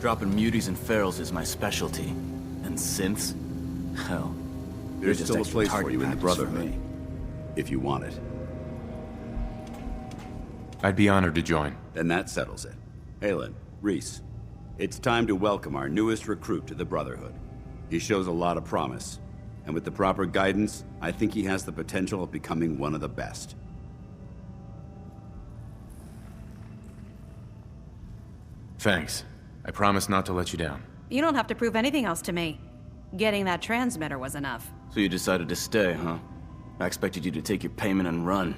Dropping muties and ferals is my specialty. And synths? Hell, There's just still a extra place for target you in the practice for Brotherhood, me. if you want it. I'd be honored to join. Then that settles it. Halen, Reese, it's time to welcome our newest recruit to the Brotherhood. He shows a lot of promise, and with the proper guidance, I think he has the potential of becoming one of the best. Thanks. I promise not to let you down. You don't have to prove anything else to me. Getting that transmitter was enough. So you decided to stay, huh? I expected you to take your payment and run.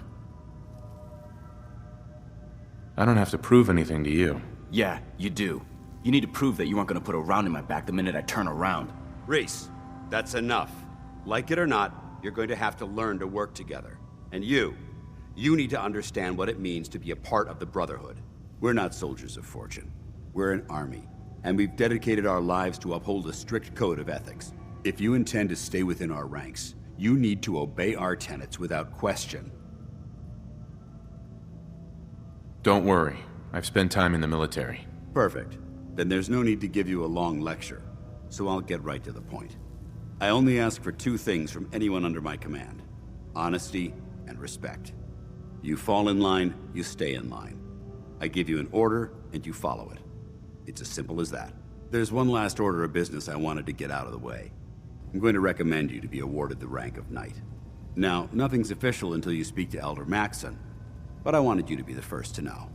I don't have to prove anything to you. Yeah, you do. You need to prove that you aren't gonna put a round in my back the minute I turn around. Reese, that's enough. Like it or not, you're going to have to learn to work together. And you need to understand what it means to be a part of the Brotherhood. We're not soldiers of fortune. We're an army, and we've dedicated our lives to uphold a strict code of ethics. If you intend to stay within our ranks, you need to obey our tenets without question. Don't worry. I've spent time in the military. Perfect. Then there's no need to give you a long lecture, so I'll get right to the point. I only ask for two things from anyone under my command: honesty and respect. You fall in line, you stay in line. I give you an order, and you follow it. It's as simple as that. There's one last order of business I wanted to get out of the way. I'm going to recommend you to be awarded the rank of Knight. Now, nothing's official until you speak to Elder Maxson, but I wanted you to be the first to know.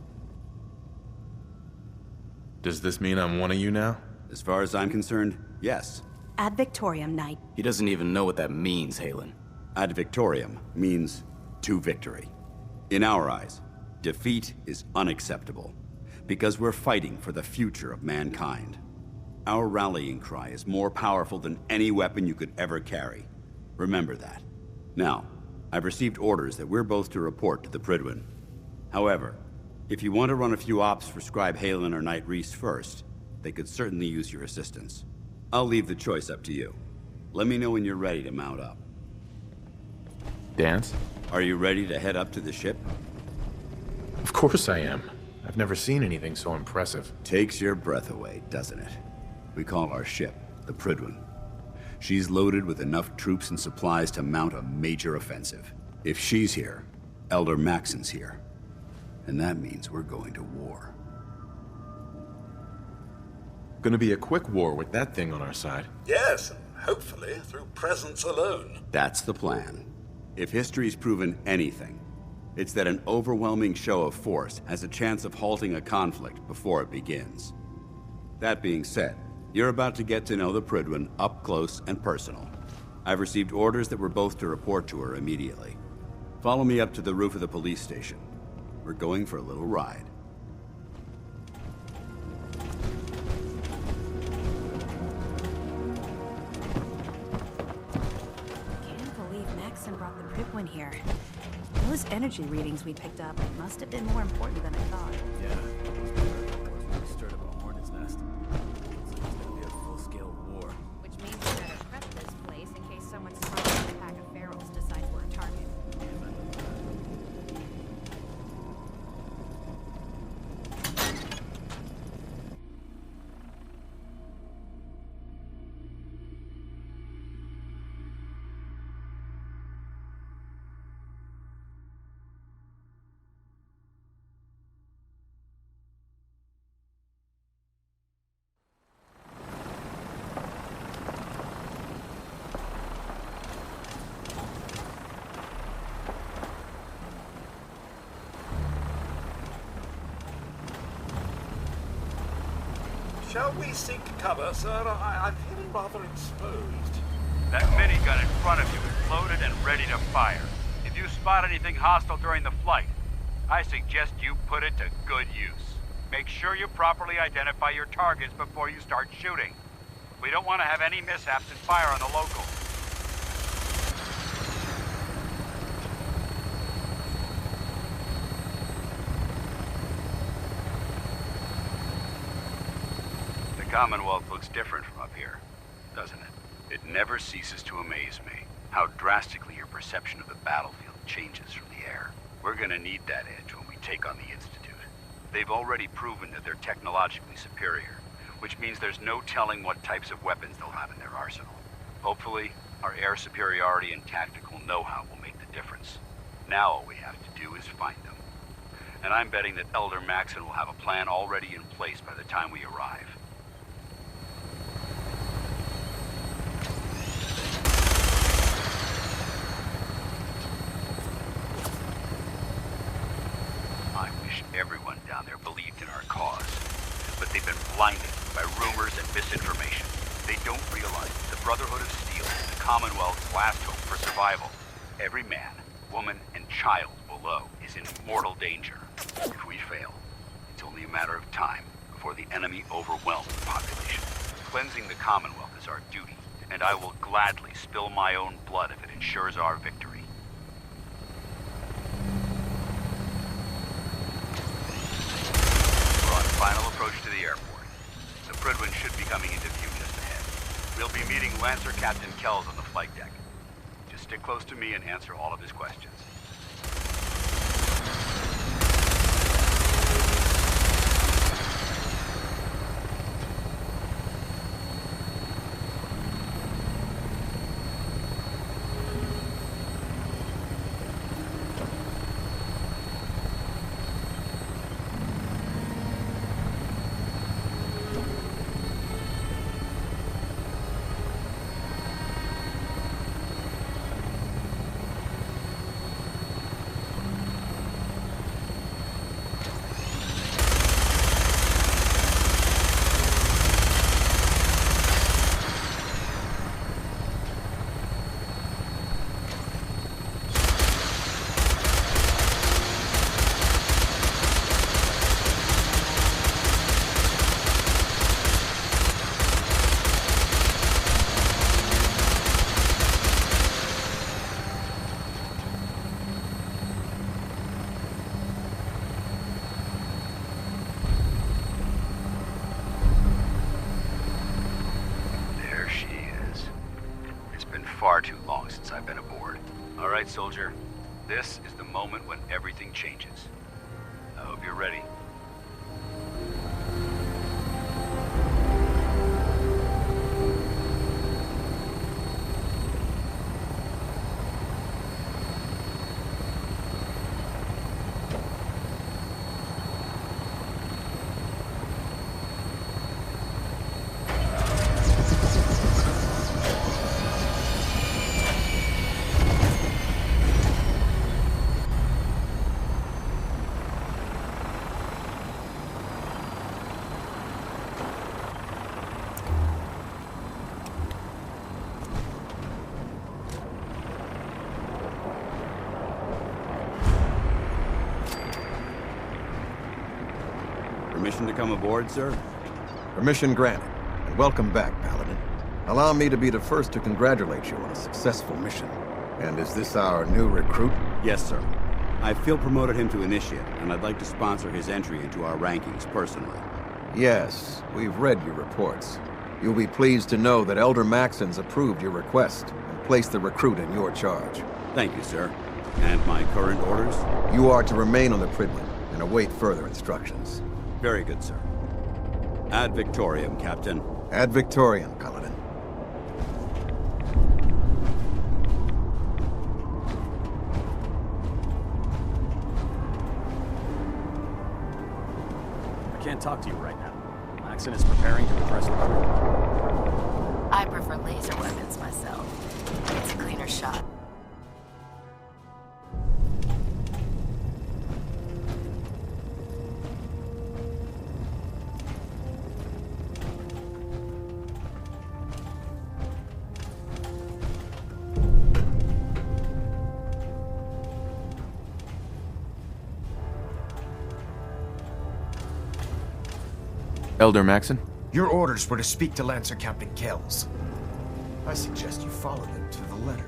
Does this mean I'm one of you now? As far as I'm concerned, yes. Ad Victoriam, Knight. He doesn't even know what that means, Halen. Ad Victoriam means to victory. In our eyes, defeat is unacceptable, because we're fighting for the future of mankind. Our rallying cry is more powerful than any weapon you could ever carry. Remember that. Now, I've received orders that we're both to report to the Prydwen. However, if you want to run a few ops for Scribe Halen or Knight Reese first, they could certainly use your assistance. I'll leave the choice up to you. Let me know when you're ready to mount up. Dance? Are you ready to head up to the ship? Of course I am. I've never seen anything so impressive. Takes your breath away, doesn't it? We call our ship the Prydwen. She's loaded with enough troops and supplies to mount a major offensive. If she's here, Elder Maxson's here. And that means we're going to war. Gonna be a quick war with that thing on our side. Yes, and hopefully through presence alone. That's the plan. If history's proven anything, it's that an overwhelming show of force has a chance of halting a conflict before it begins. That being said, you're about to get to know the Prydwen up close and personal. I've received orders that we're both to report to her immediately. Follow me up to the roof of the police station. We're going for a little ride. Can't believe Maxson brought the Prydwen here. Those energy readings we picked up must have been more important than I thought. Yeah. We stirred up a hornet's nest. Looks like it's gonna be a full-scale war. Which means we better prep this place in case someone smart with a pack of ferals decides we're a target. Shall we seek cover, sir? I'm feeling rather exposed. That minigun in front of you is loaded and ready to fire. If you spot anything hostile during the flight, I suggest you put it to good use. Make sure you properly identify your targets before you start shooting. We don't want to have any mishaps and fire on the local. The Commonwealth looks different from up here, doesn't it? It never ceases to amaze me how drastically your perception of the battlefield changes from the air. We're gonna need that edge when we take on the Institute. They've already proven that they're technologically superior, which means there's no telling what types of weapons they'll have in their arsenal. Hopefully, our air superiority and tactical know-how will make the difference. Now all we have to do is find them. And I'm betting that Elder Maxon will have a plan already in place by the time we arrive. I wish everyone down there believed in our cause. But they've been blinded by rumors and misinformation. They don't realize the Brotherhood of Steel is the Commonwealth's last hope for survival. Every man, woman, and child below is in mortal danger. If we fail, it's only a matter of time before the enemy overwhelms the population. Cleansing the Commonwealth is our duty, and I will gladly spill my own blood if it ensures our victory. We're on final approach to the airport. The Prydwen should be coming into view just ahead. We'll be meeting Lancer Captain Kells on the flight deck. Just stick close to me and answer all of his questions. Far too long since I've been aboard. All right, soldier. This is the moment when everything changes. I hope you're ready. Permission to come aboard, sir? Permission granted, and welcome back, Paladin. Allow me to be the first to congratulate you on a successful mission. And is this our new recruit? Yes, sir. I feel promoted him to initiate, and I'd like to sponsor his entry into our rankings personally. Yes, we've read your reports. You'll be pleased to know that Elder Maxon's approved your request and placed the recruit in your charge. Thank you, sir. And my current orders? You are to remain on the Prydwen and await further instructions. Very good, sir. Ad Victoriam, Captain. Ad Victoriam, Paladin. I can't talk to you right now. Maxon is preparing to address the crew. I prefer laser weapons myself. It's a cleaner shot. Elder Maxon? Your orders were to speak to Lancer Captain Kells. I suggest you follow them to the letter.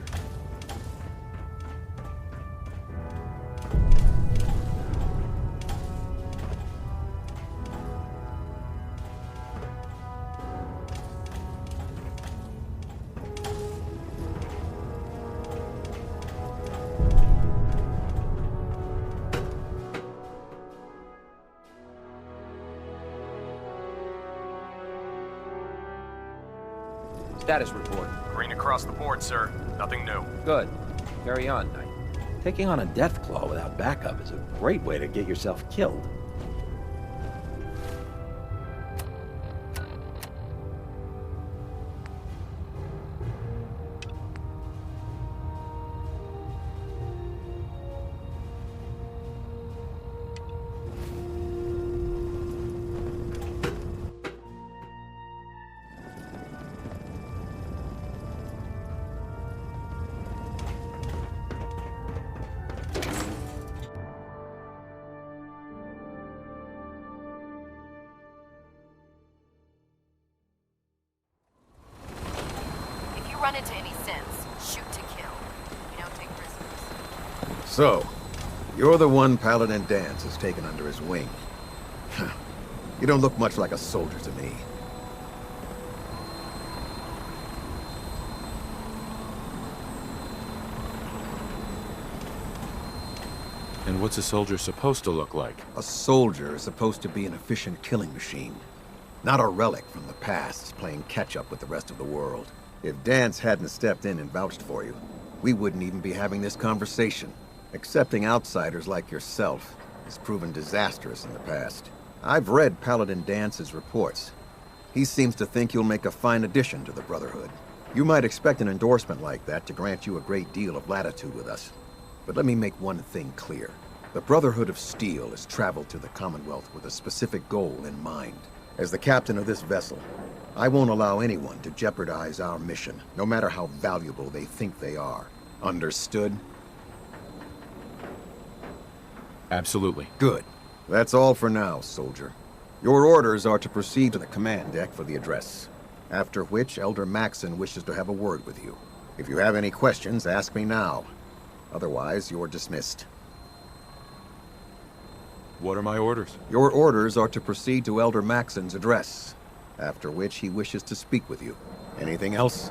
Status report. Green across the board, sir. Nothing new. Good. Carry on, Knight. Taking on a death claw without backup is a great way to get yourself killed. Run into any sense, shoot to kill. We don't take prisoners. So, you're the one Paladin Danse has taken under his wing. You don't look much like a soldier to me. And what's a soldier supposed to look like? A soldier is supposed to be an efficient killing machine. Not a relic from the past, playing catch-up with the rest of the world. If Danse hadn't stepped in and vouched for you, we wouldn't even be having this conversation. Accepting outsiders like yourself has proven disastrous in the past. I've read Paladin Dance's reports. He seems to think you'll make a fine addition to the Brotherhood. You might expect an endorsement like that to grant you a great deal of latitude with us. But let me make one thing clear. The Brotherhood of Steel has traveled to the Commonwealth with a specific goal in mind. As the captain of this vessel, I won't allow anyone to jeopardize our mission, no matter how valuable they think they are. Understood? Absolutely. Good. That's all for now, soldier. Your orders are to proceed to the command deck for the address. After which, Elder Maxson wishes to have a word with you. If you have any questions, ask me now. Otherwise, you're dismissed. What are my orders? Your orders are to proceed to Elder Maxson's address. After which he wishes to speak with you. Anything else?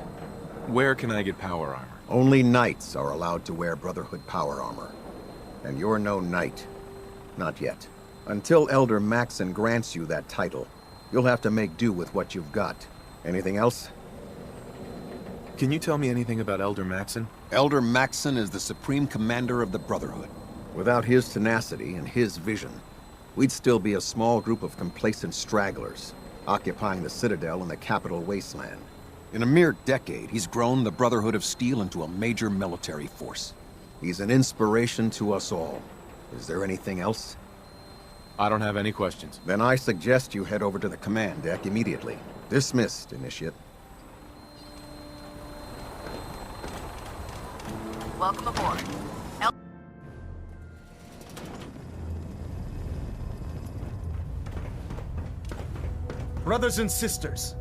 Where can I get power armor? Only knights are allowed to wear Brotherhood power armor. And you're no knight. Not yet. Until Elder Maxson grants you that title, you'll have to make do with what you've got. Anything else? Can you tell me anything about Elder Maxson? Elder Maxson is the supreme commander of the Brotherhood. Without his tenacity and his vision, we'd still be a small group of complacent stragglers, occupying the Citadel in the capital wasteland. In a mere decade, he's grown the Brotherhood of Steel into a major military force. He's an inspiration to us all. Is there anything else? I don't have any questions. Then I suggest you head over to the command deck immediately. Dismissed, Initiate. Welcome aboard. Brothers and sisters,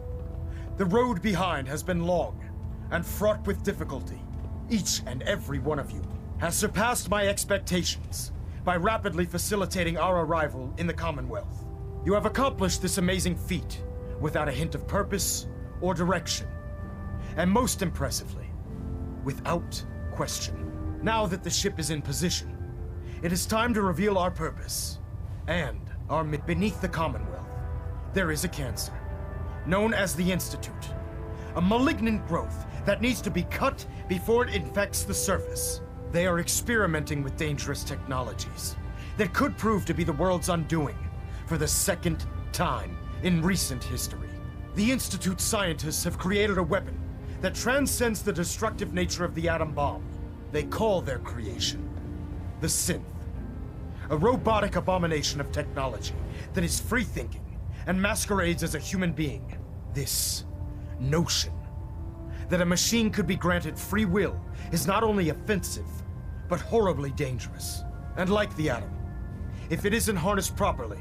the road behind has been long and fraught with difficulty. Each and every one of you has surpassed my expectations by rapidly facilitating our arrival in the Commonwealth. You have accomplished this amazing feat without a hint of purpose or direction. And most impressively, without question. Now that the ship is in position, it is time to reveal our purpose and our beneath the Commonwealth. There is a cancer, known as the Institute. A malignant growth that needs to be cut before it infects the surface. They are experimenting with dangerous technologies that could prove to be the world's undoing for the second time in recent history. The Institute scientists have created a weapon that transcends the destructive nature of the atom bomb. They call their creation the Synth. A robotic abomination of technology that is free-thinking and masquerades as a human being. This notion that a machine could be granted free will is not only offensive, but horribly dangerous. And like the atom, if it isn't harnessed properly,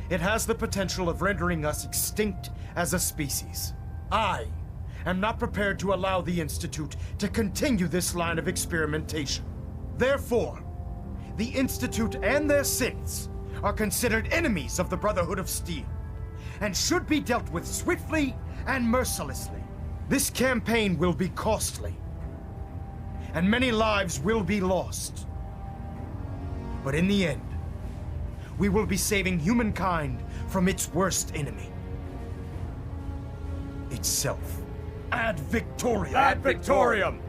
it has the potential of rendering us extinct as a species. I am not prepared to allow the Institute to continue this line of experimentation. Therefore, the Institute and their synths are considered enemies of the Brotherhood of Steel, and should be dealt with swiftly and mercilessly. This campaign will be costly, and many lives will be lost. But in the end, we will be saving humankind from its worst enemy, itself. Ad Victoriam! Ad Victoriam!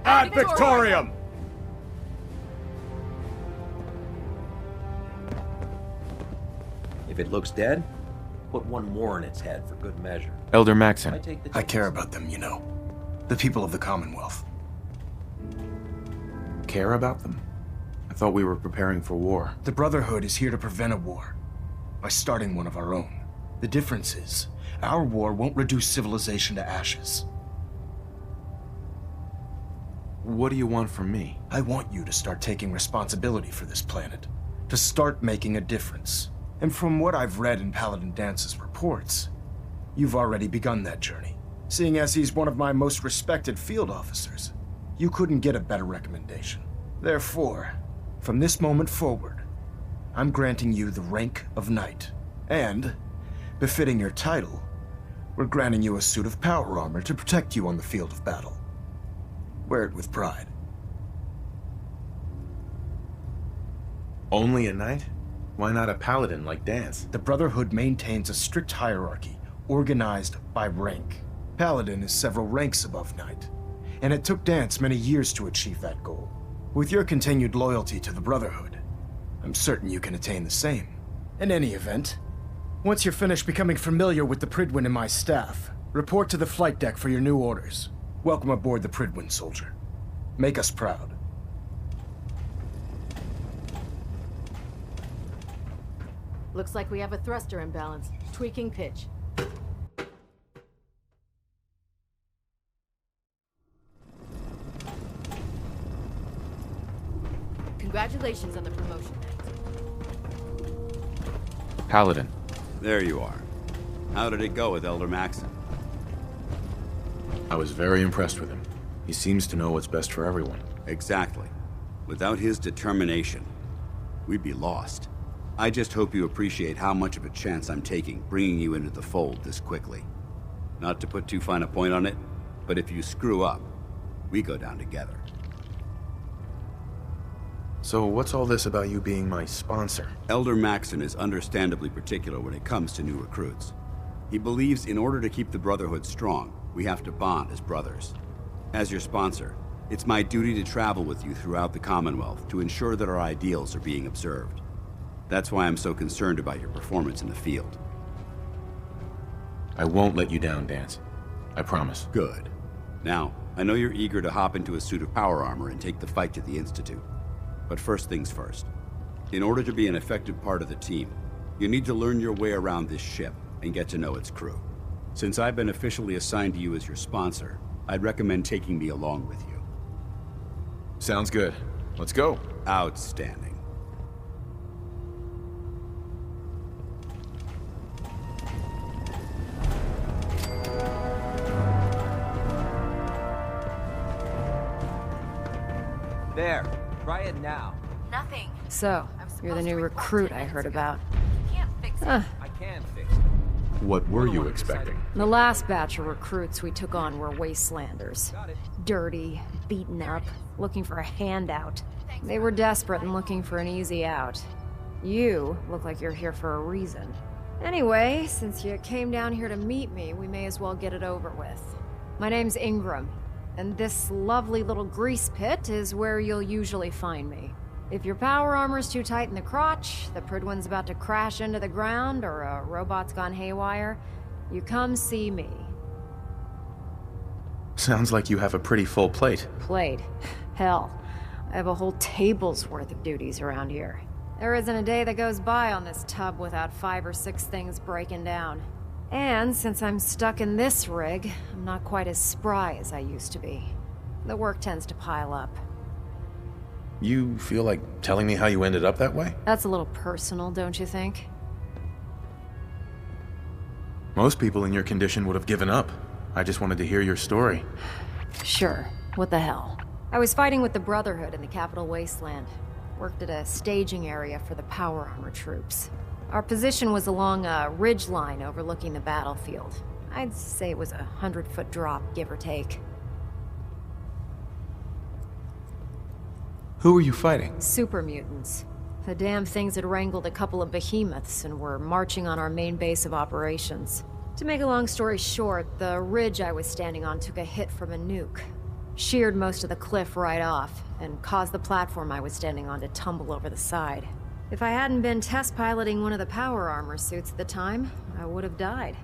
Ad Victoriam! If it looks dead, put one more in its head for good measure. Elder Maxon. I care about them, you know. The people of the Commonwealth. Care about them? I thought we were preparing for war. The Brotherhood is here to prevent a war by starting one of our own. The difference is, our war won't reduce civilization to ashes. What do you want from me? I want you to start taking responsibility for this planet, to start making a difference. And from what I've read in Paladin Dance's reports, you've already begun that journey. Seeing as he's one of my most respected field officers, you couldn't get a better recommendation. Therefore, from this moment forward, I'm granting you the rank of Knight. And, befitting your title, we're granting you a suit of power armor to protect you on the field of battle. Wear it with pride. Only a knight? Why not a paladin like Dance? The Brotherhood maintains a strict hierarchy, organized by rank. Paladin is several ranks above Knight, and it took Dance many years to achieve that goal. With your continued loyalty to the Brotherhood, I'm certain you can attain the same. In any event, once you're finished becoming familiar with the Pridwin and my staff, report to the flight deck for your new orders. Welcome aboard the Pridwin, soldier. Make us proud. Looks like we have a thruster imbalance. Tweaking pitch. Congratulations on the promotion. Paladin. There you are. How did it go with Elder Maxon? I was very impressed with him. He seems to know what's best for everyone. Exactly. Without his determination, we'd be lost. I just hope you appreciate how much of a chance I'm taking bringing you into the fold this quickly. Not to put too fine a point on it, but if you screw up, we go down together. So what's all this about you being my sponsor? Elder Maxon is understandably particular when it comes to new recruits. He believes in order to keep the Brotherhood strong, we have to bond as brothers. As your sponsor, it's my duty to travel with you throughout the Commonwealth to ensure that our ideals are being observed. That's why I'm so concerned about your performance in the field. I won't let you down, Dance. I promise. Good. Now, I know you're eager to hop into a suit of power armor and take the fight to the Institute. But first things first. In order to be an effective part of the team, you need to learn your way around this ship and get to know its crew. Since I've been officially assigned to you as your sponsor, I'd recommend taking me along with you. Sounds good. Let's go. Outstanding. There. Try it now. Nothing. So, you're the new recruit I heard about. Can't fix it. I can fix it. What were you expecting? The last batch of recruits we took on were wastelanders. Dirty, beaten up, looking for a handout. They were desperate and looking for an easy out. You look like you're here for a reason. Anyway, since you came down here to meet me, we may as well get it over with. My name's Ingram, and this lovely little grease pit is where you'll usually find me. If your power armor's too tight in the crotch, the Pridwin's about to crash into the ground, or a robot's gone haywire, you come see me. Sounds like you have a pretty full plate. Plate? Hell, I have a whole table's worth of duties around here. There isn't a day that goes by on this tub without 5 or 6 things breaking down. And since I'm stuck in this rig, I'm not quite as spry as I used to be. The work tends to pile up. You feel like telling me how you ended up that way? That's a little personal, don't you think? Most people in your condition would have given up. I just wanted to hear your story. Sure. What the hell? I was fighting with the Brotherhood in the Capital Wasteland. Worked at a staging area for the power armor troops. Our position was along a ridge line overlooking the battlefield. I'd say it was a 100-foot drop, give or take. Who were you fighting? Super mutants. The damn things had wrangled a couple of behemoths and were marching on our main base of operations. To make a long story short, the ridge I was standing on took a hit from a nuke. Sheared most of the cliff right off, and caused the platform I was standing on to tumble over the side. If I hadn't been test piloting one of the power armor suits at the time, I would have died.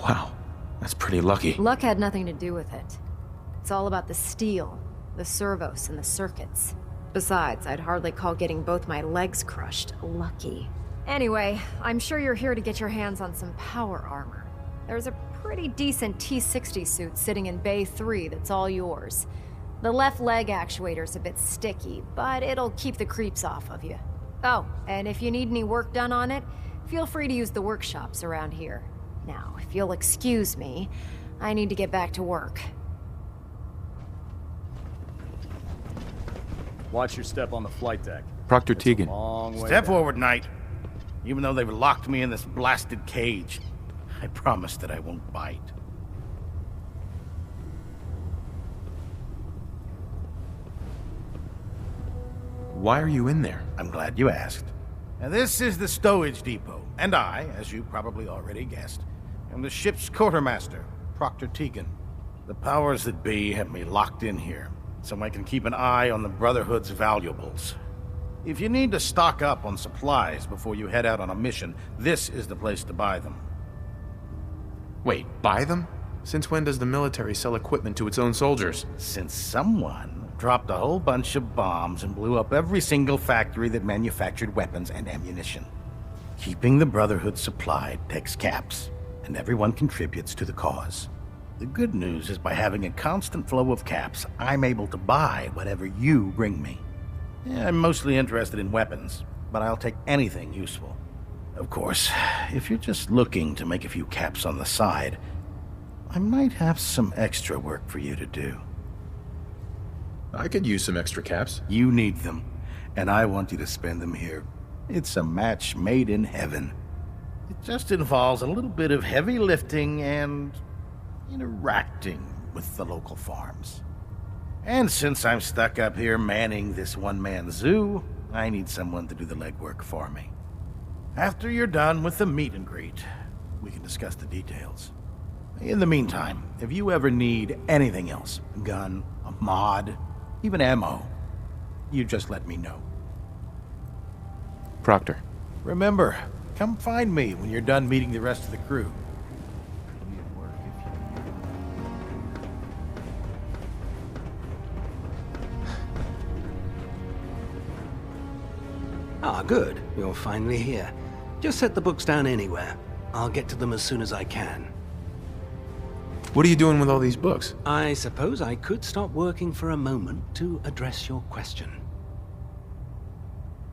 Wow, that's pretty lucky. Luck had nothing to do with it. It's all about the steel, the servos, and the circuits. Besides, I'd hardly call getting both my legs crushed lucky. Anyway, I'm sure you're here to get your hands on some power armor. There's a pretty decent T-60 suit sitting in Bay 3 that's all yours. The left leg actuator's a bit sticky, but it'll keep the creeps off of you. Oh, and if you need any work done on it, feel free to use the workshops around here. Now, if you'll excuse me, I need to get back to work. Watch your step on the flight deck. Proctor Tegan. Step forward, Knight. Even though they've locked me in this blasted cage, I promise that I won't bite. Why are you in there? I'm glad you asked. Now, this is the stowage depot, and I, as you probably already guessed, am the ship's quartermaster, Proctor Tegan. The powers that be have me locked in here, so I can keep an eye on the Brotherhood's valuables. If you need to stock up on supplies before you head out on a mission, this is the place to buy them. Wait, buy them? Since when does the military sell equipment to its own soldiers? Since someone dropped a whole bunch of bombs and blew up every single factory that manufactured weapons and ammunition. Keeping the Brotherhood supplied takes caps, and everyone contributes to the cause. The good news is by having a constant flow of caps, I'm able to buy whatever you bring me. Yeah, I'm mostly interested in weapons, but I'll take anything useful. Of course, if you're just looking to make a few caps on the side, I might have some extra work for you to do. I could use some extra caps. You need them, and I want you to spend them here. It's a match made in heaven. It just involves a little bit of heavy lifting and interacting with the local farms. And since I'm stuck up here manning this one-man zoo, I need someone to do the legwork for me. After you're done with the meet and greet, we can discuss the details. In the meantime, if you ever need anything else, a gun, a mod, even ammo, you just let me know. Proctor. Remember, come find me when you're done meeting the rest of the crew. Ah, good. You're finally here. Just set the books down anywhere. I'll get to them as soon as I can. What are you doing with all these books? I suppose I could stop working for a moment to address your question.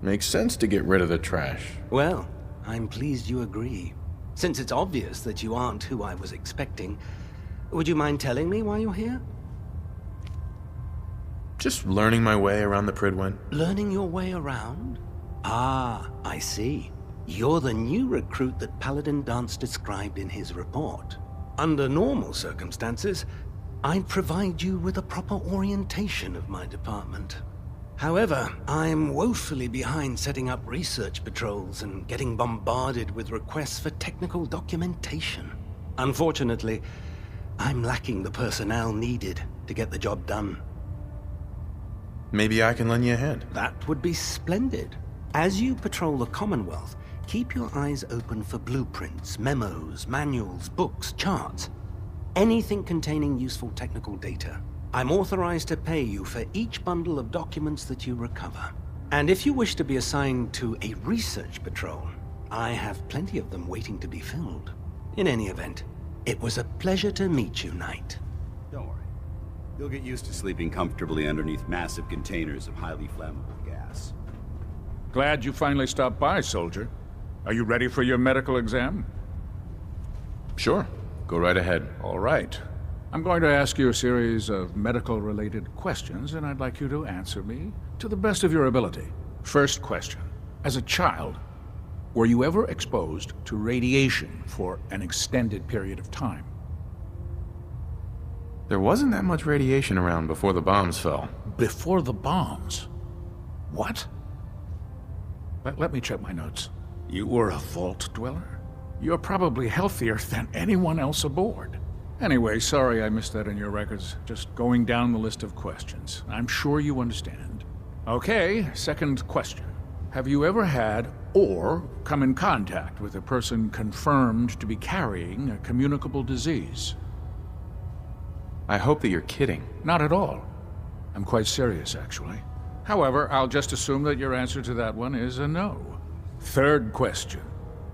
Makes sense to get rid of the trash. Well, I'm pleased you agree. Since it's obvious that you aren't who I was expecting, would you mind telling me why you're here? Just learning my way around the Pridwen. Learning your way around? Ah, I see. You're the new recruit that Paladin Dance described in his report. Under normal circumstances, I'd provide you with a proper orientation of my department. However, I'm woefully behind setting up research patrols and getting bombarded with requests for technical documentation. Unfortunately, I'm lacking the personnel needed to get the job done. Maybe I can lend you a hand. That would be splendid. As you patrol the Commonwealth, keep your eyes open for blueprints, memos, manuals, books, charts. Anything containing useful technical data. I'm authorized to pay you for each bundle of documents that you recover. And if you wish to be assigned to a research patrol, I have plenty of them waiting to be filled. In any event, it was a pleasure to meet you, Knight. Don't worry. You'll get used to sleeping comfortably underneath massive containers of highly flammable gas. Glad you finally stopped by, soldier. Are you ready for your medical exam? Sure. Go right ahead. All right. I'm going to ask you a series of medical-related questions, and I'd like you to answer me to the best of your ability. First question. As a child, were you ever exposed to radiation for an extended period of time? There wasn't that much radiation around before the bombs fell. Before the bombs? What? Let me check my notes. You were a vault dweller? You're probably healthier than anyone else aboard. Anyway, sorry I missed that in your records. Just going down the list of questions. I'm sure you understand. Okay, second question. Have you ever had or come in contact with a person confirmed to be carrying a communicable disease? I hope that you're kidding. Not at all. I'm quite serious, actually. However, I'll just assume that your answer to that one is a no. Third question.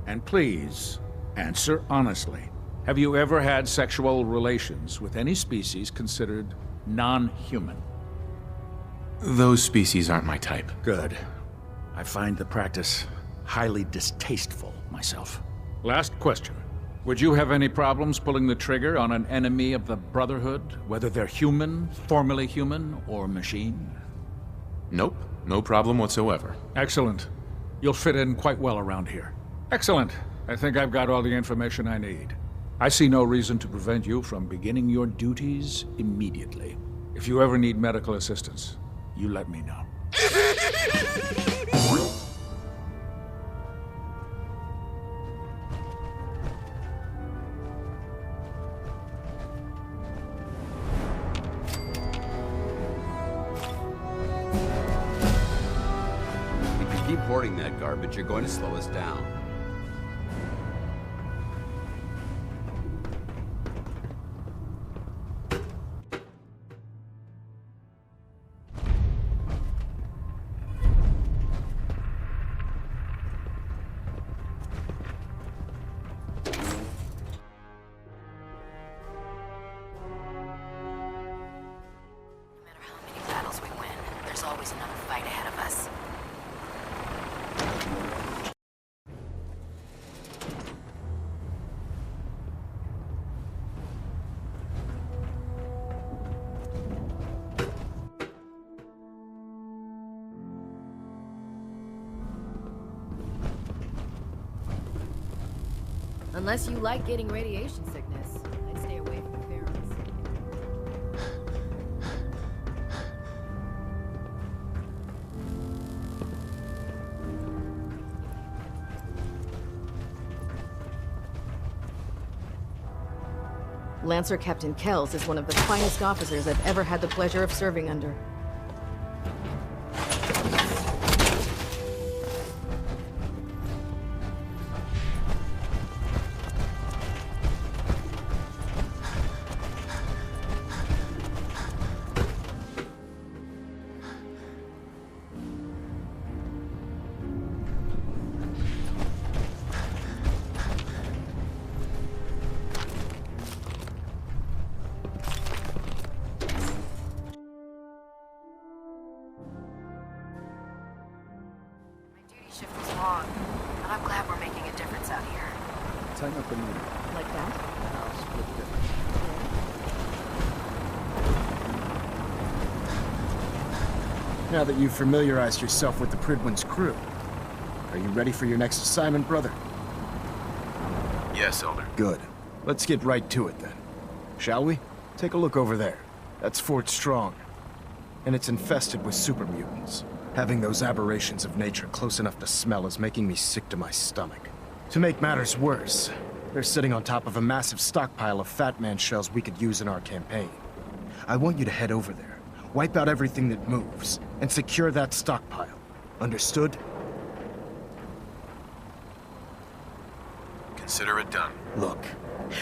And please, answer honestly. Have you ever had sexual relations with any species considered non-human? Those species aren't my type. Good. I find the practice highly distasteful myself. Last question. Would you have any problems pulling the trigger on an enemy of the Brotherhood, whether they're human, formerly human, or machine? Nope. No problem whatsoever. Excellent. You'll fit in quite well around here. Excellent. I think I've got all the information I need. I see no reason to prevent you from beginning your duties immediately. If you ever need medical assistance, you let me know. If you keep hoarding that garbage, you're going to slow us down. Always another fight ahead of us. Unless you like getting radiation sickness, I'd stay away from the barrels. Lancer Captain Kells is one of the finest officers I've ever had the pleasure of serving under. Shift was long, but I'm glad we're making a difference out here. Tighten up the meter. Like that? I'll split the difference. Now that you've familiarized yourself with the Pridwin's crew, are you ready for your next assignment, brother? Yes, Elder. Good. Let's get right to it then. Shall we? Take a look over there. That's Fort Strong. And it's infested with super mutants. Having those aberrations of nature close enough to smell is making me sick to my stomach. To make matters worse, they're sitting on top of a massive stockpile of Fat Man shells we could use in our campaign. I want you to head over there, wipe out everything that moves, and secure that stockpile. Understood? Consider it done. Look,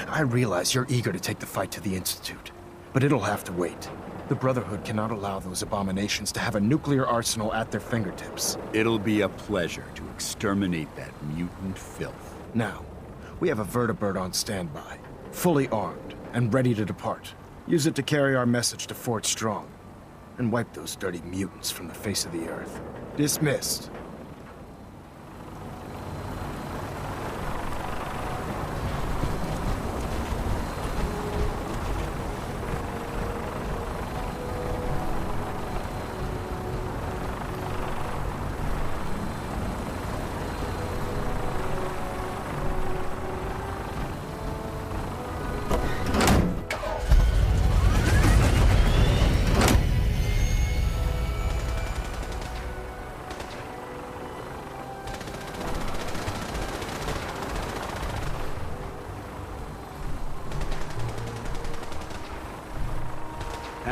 I realize you're eager to take the fight to the Institute, but it'll have to wait. The Brotherhood cannot allow those abominations to have a nuclear arsenal at their fingertips. It'll be a pleasure to exterminate that mutant filth. Now, we have a vertibird on standby, fully armed and ready to depart. Use it to carry our message to Fort Strong, and wipe those dirty mutants from the face of the earth. Dismissed.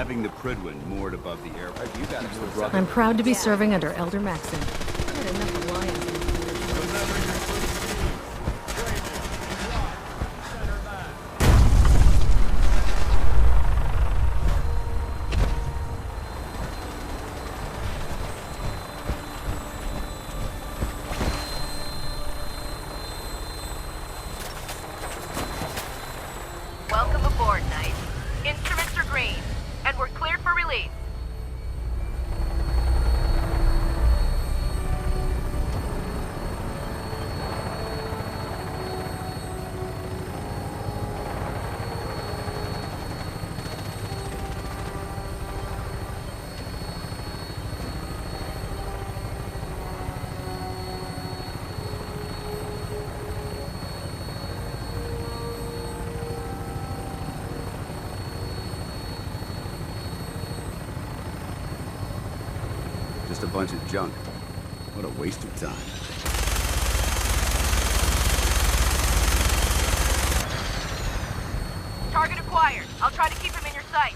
having the Prydwen moored above the airport. You got it. I'm proud to be serving under Elder Maxon. I had enough alliance. Welcome aboard, Knight. Instruments are green, and we're cleared for release. Just a bunch of junk. What a waste of time. Target acquired. I'll try to keep him in your sight.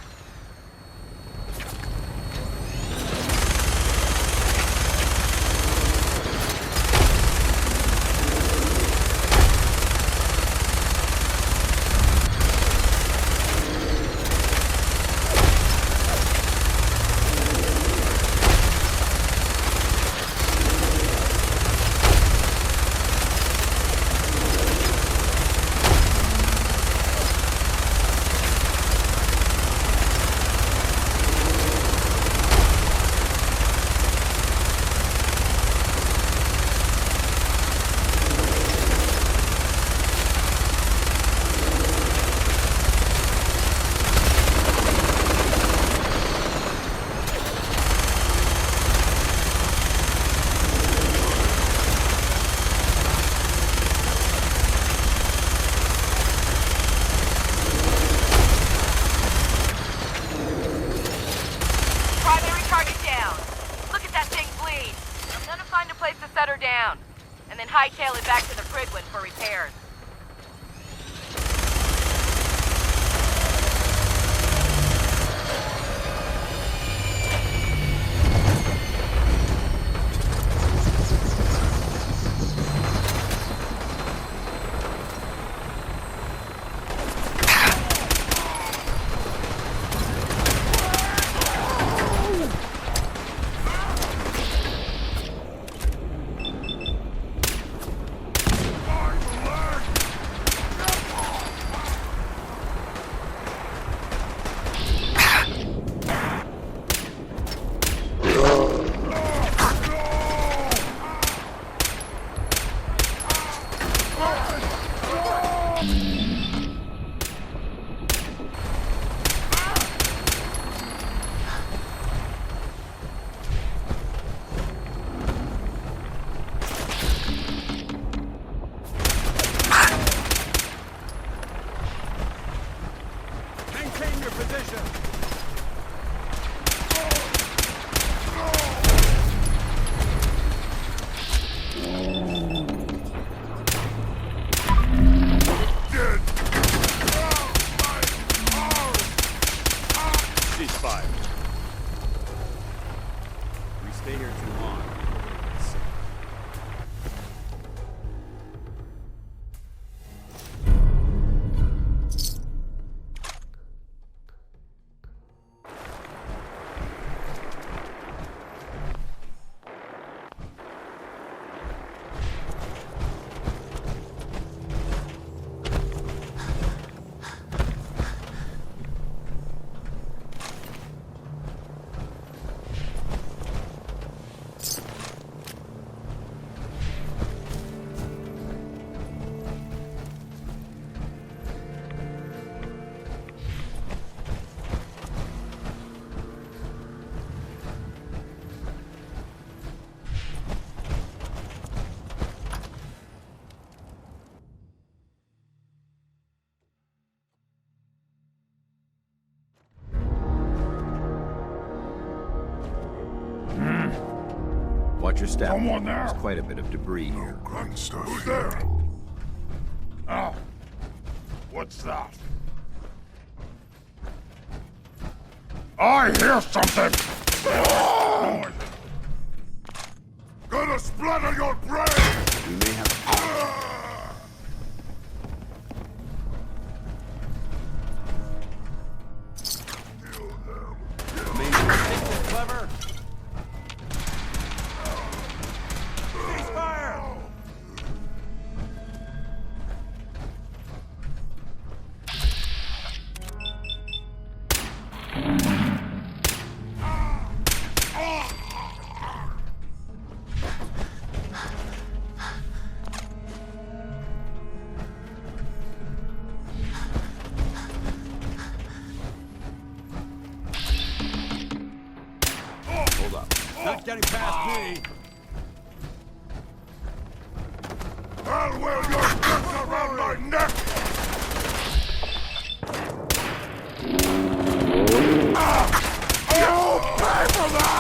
Set her down, and then hightail it back to the Prydwen for repairs. Watch your step. Someone there. There's quite a bit of debris here. Who's there? Oh. What's that? I hear something! Gonna splatter your brain! We may have... Clever! Ceasefire! Hold up. Not getting past me! I'll wear your guts around my neck! You'll pay for that!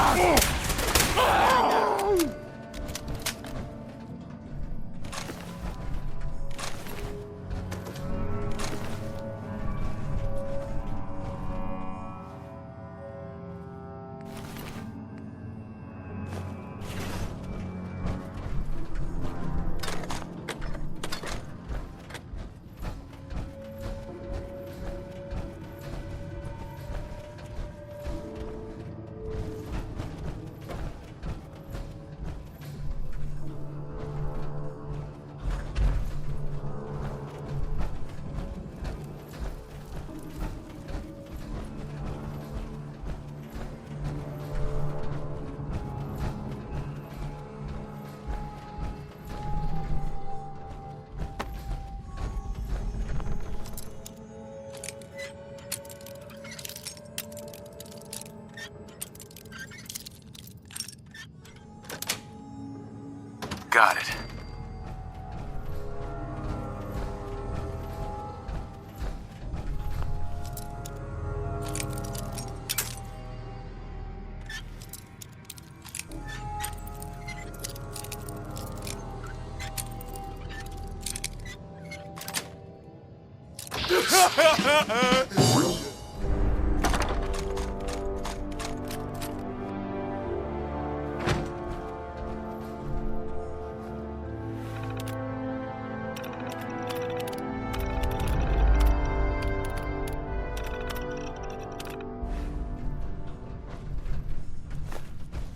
Got it.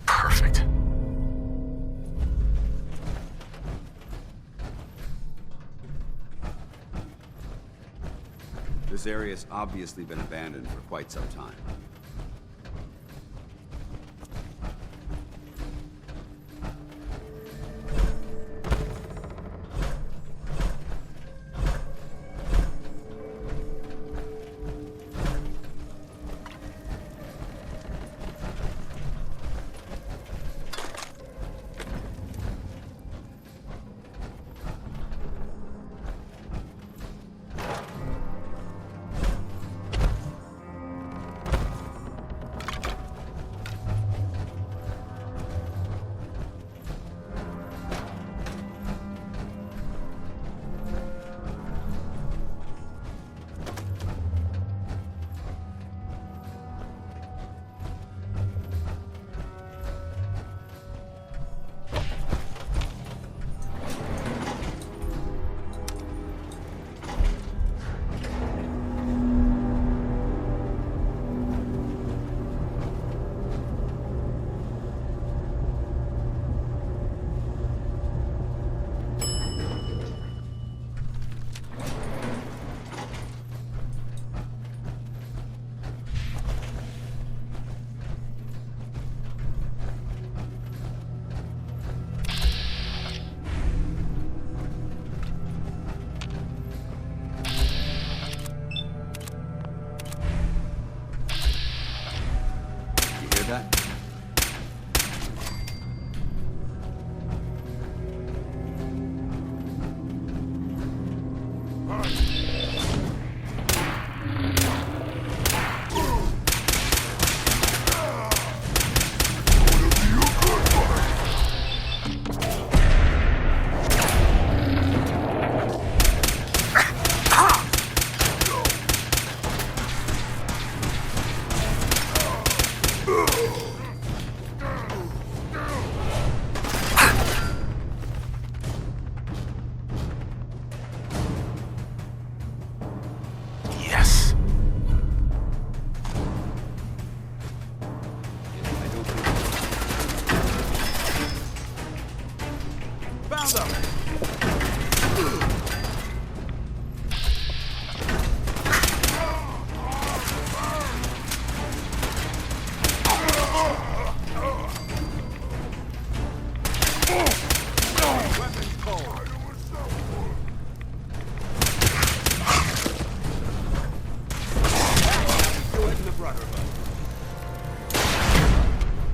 Perfect. This area's obviously been abandoned for quite some time. Yes. Found them!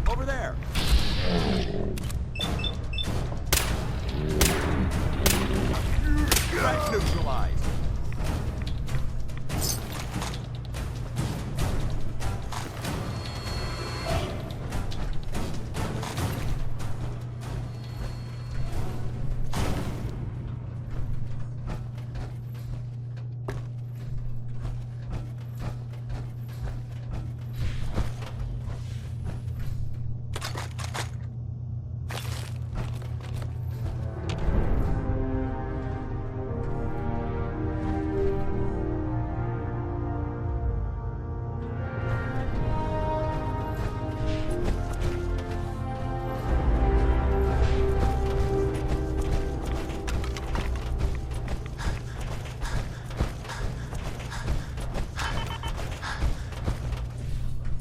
Over there! Threat neutralized!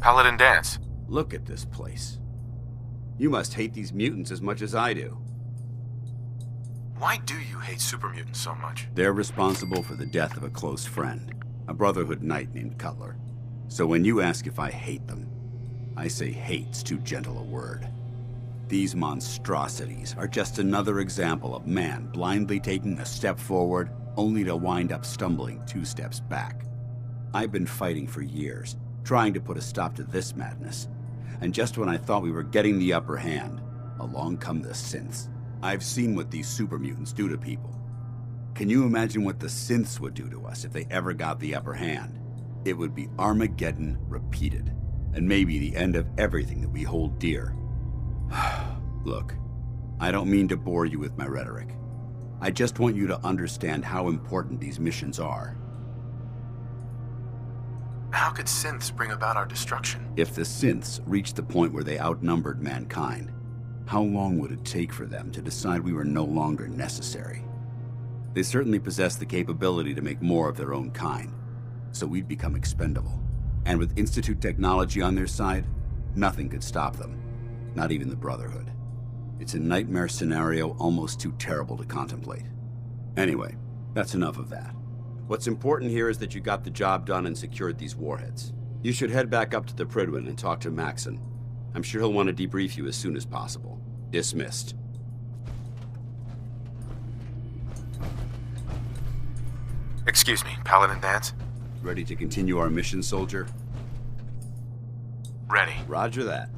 Paladin Dance. Look at this place. You must hate these mutants as much as I do. Why do you hate super mutants so much? They're responsible for the death of a close friend, a Brotherhood knight named Cutler. So when you ask if I hate them, I say hate's too gentle a word. These monstrosities are just another example of man blindly taking a step forward, only to wind up stumbling 2 steps back. I've been fighting for years, trying to put a stop to this madness. And just when I thought we were getting the upper hand, along come the synths. I've seen what these super mutants do to people. Can you imagine what the synths would do to us if they ever got the upper hand? It would be Armageddon repeated, and maybe the end of everything that we hold dear. Look, I don't mean to bore you with my rhetoric. I just want you to understand how important these missions are. How could synths bring about our destruction? If the synths reached the point where they outnumbered mankind, how long would it take for them to decide we were no longer necessary? They certainly possess the capability to make more of their own kind, so we'd become expendable. And with Institute technology on their side, nothing could stop them, not even the Brotherhood. It's a nightmare scenario almost too terrible to contemplate. Anyway, that's enough of that. What's important here is that you got the job done and secured these warheads. You should head back up to the Prydwen and talk to Maxon. I'm sure he'll want to debrief you as soon as possible. Dismissed. Excuse me, Paladin Dance? Ready to continue our mission, soldier? Ready. Roger that.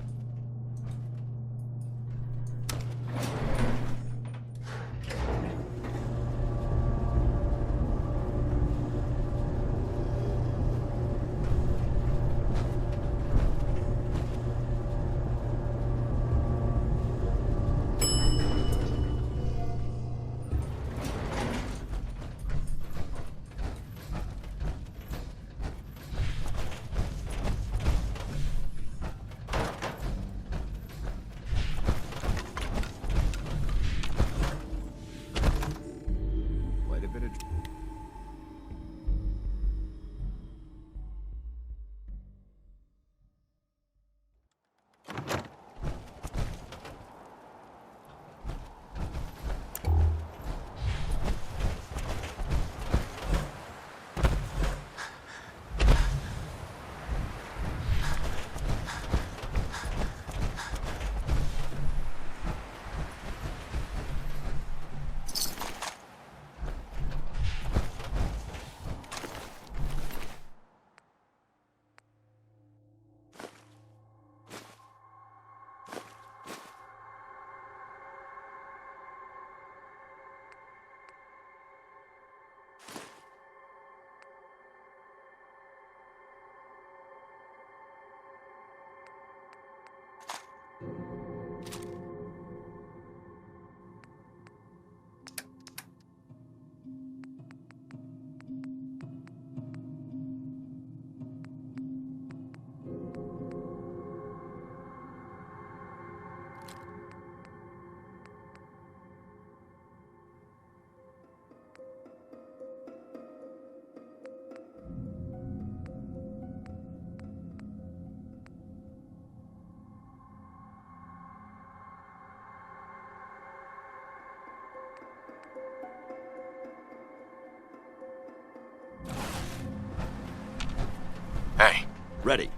Ready.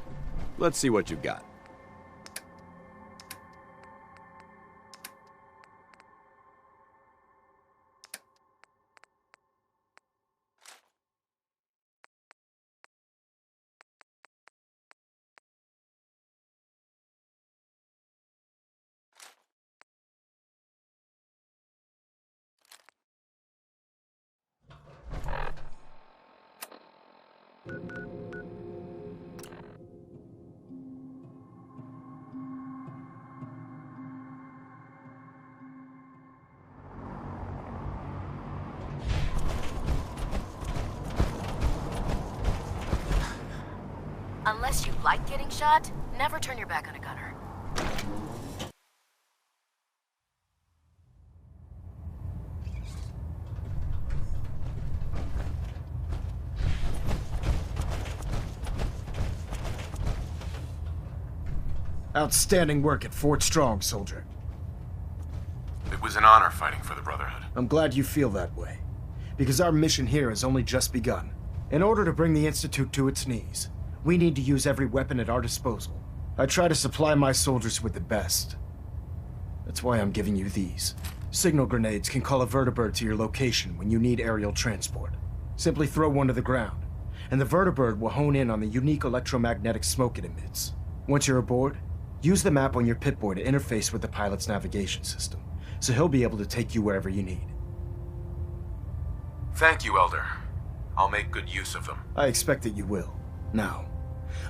Let's see what you've got. Unless you like getting shot, never turn your back on a gunner. Outstanding work at Fort Strong, soldier. It was an honor fighting for the Brotherhood. I'm glad you feel that way, because our mission here has only just begun. In order to bring the Institute to its knees, we need to use every weapon at our disposal. I try to supply my soldiers with the best. That's why I'm giving you these. Signal grenades can call a vertibird to your location when you need aerial transport. Simply throw one to the ground, and the vertibird will hone in on the unique electromagnetic smoke it emits. Once you're aboard, use the map on your Pip-Boy to interface with the pilot's navigation system, so he'll be able to take you wherever you need. Thank you, Elder. I'll make good use of them. I expect that you will. Now,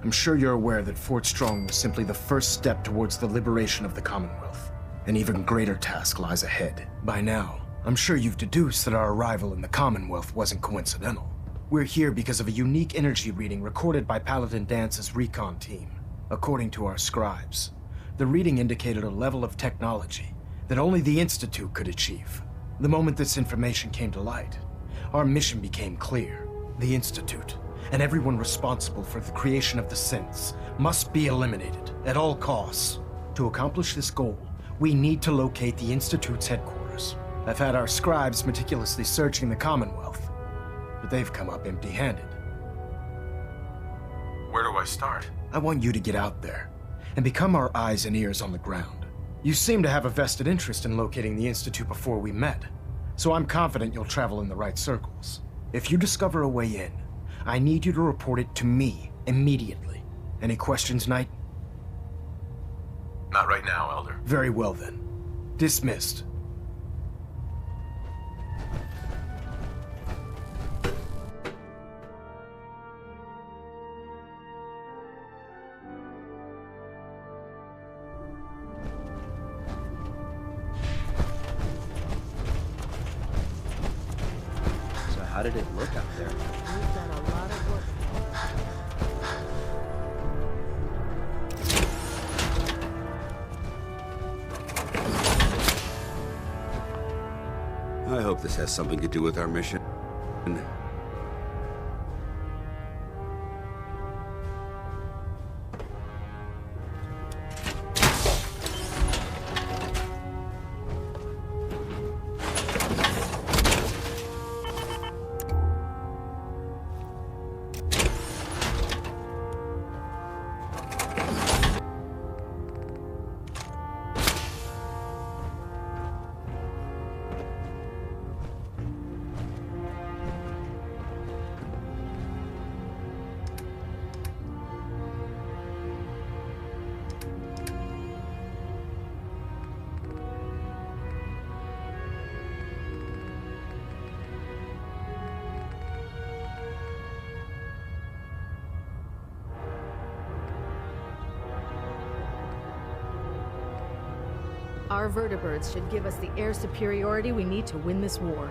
I'm sure you're aware that Fort Strong was simply the first step towards the liberation of the Commonwealth. An even greater task lies ahead. By now, I'm sure you've deduced that our arrival in the Commonwealth wasn't coincidental. We're here because of a unique energy reading recorded by Paladin Dance's recon team. According to our scribes, the reading indicated a level of technology that only the Institute could achieve. The moment this information came to light, our mission became clear. The Institute, and everyone responsible for the creation of the synths, must be eliminated at all costs. To accomplish this goal, we need to locate the Institute's headquarters. I've had our scribes meticulously searching the Commonwealth, but they've come up empty-handed. Where do I start? I want you to get out there and become our eyes and ears on the ground. You seem to have a vested interest in locating the Institute before we met, so I'm confident you'll travel in the right circles. If you discover a way in, I need you to report it to me immediately. Any questions, Knight? Not right now, Elder. Very well then. Dismissed. How did it look out there? We've done a lot of work. I hope this has something to do with our mission. Our vertibirds should give us the air superiority we need to win this war.